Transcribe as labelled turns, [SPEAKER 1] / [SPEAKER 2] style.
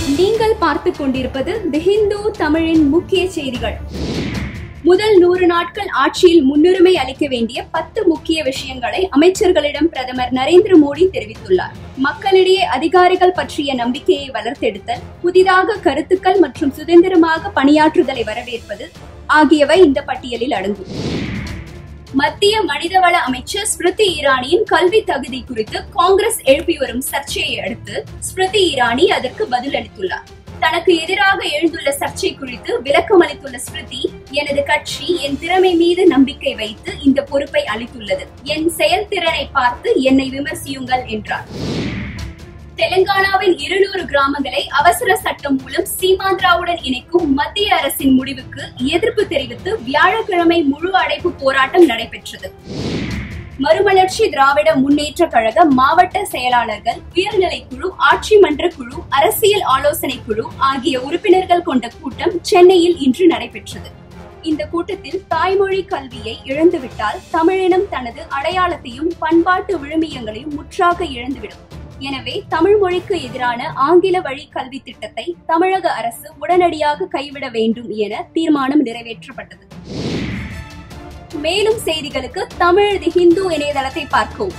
[SPEAKER 1] நீங்கள் பார்த்துக் கொண்டிருப்பது தி ஹிந்து தமிழின் முக்கிய செய்திகள். முதல் 100 நாட்கள் ஆட்சியில் முன்னுரிமை அளிக்க வேண்டிய 10 முக்கிய விஷயங்களை அமைச்சர்களிடம் பிரதமர் நரேந்திர மோடி தெரிவித்துள்ளார். மக்களிடையே அதிகாரிகள் பற்றிய நம்பிக்கையை வளர்த்தெடுத்தல், புதிதாக கருத்துக்கள் மற்றும் சுதந்திரமாக பணியாற்றுதலை வரவேற்பது ஆகியவை இந்த பட்டியலில் அடங்கும். மத்திய மனிதவள அமைச்சர் ஸ்மிருதி இரானியின் கல்வி தகுதி குறித்து காங்கிரஸ் எழுப்பி வரும் சர்ச்சையை அடுத்து ஸ்மிருதி இரானி அதற்கு பதிலளித்துள்ளார். தனக்கு எதிராக எழுந்துள்ள சர்ச்சை குறித்து விளக்கம் அளித்துள்ள ஸ்மிருதி, எனது கட்சி என் திறமை மீது நம்பிக்கை வைத்து இந்த பொறுப்பை அளித்துள்ளது. என் செயல்திறனை பார்த்து என்னை விமர்சியுங்கள் என்றார். தெலுங்கானாவின் 200 கிராமங்களை அவசர சட்டம் மூலம் சீமாந்திராவுடன் இணைக்கும் மத்திய அரசின் முடிவுக்கு எதிர்ப்பு தெரிவித்து வியாழக்கிழமை முழு அடைப்பு போராட்டம் நடைபெற்றது. மறுமலர்ச்சி திராவிட முன்னேற்ற கழக மாவட்ட செயலாளர்கள், உயர்நிலைக்குழு, ஆட்சி மன்ற குழு, அரசியல் ஆலோசனை குழு ஆகிய உறுப்பினர்கள் கொண்ட கூட்டம் சென்னையில் இன்று நடைபெற்றது. இந்த கூட்டத்தில் தாய்மொழி கல்வியை இழந்துவிட்டால் தமிழினம் தனது அடையாளத்தையும் பண்பாட்டு விழுமியங்களையும் முற்றாக இழந்துவிடும். எனவே தமிழ் மொழிக்கு எதிரான ஆங்கில வழி கல்வி திட்டத்தை தமிழக அரசு உடனடியாக கைவிட வேண்டும் என தீர்மானம் நிறைவேற்றப்பட்டது. மேலும் செய்திகளுக்கு தமிழ் தி ஹிந்து இணையதளத்தை பார்க்கவும்.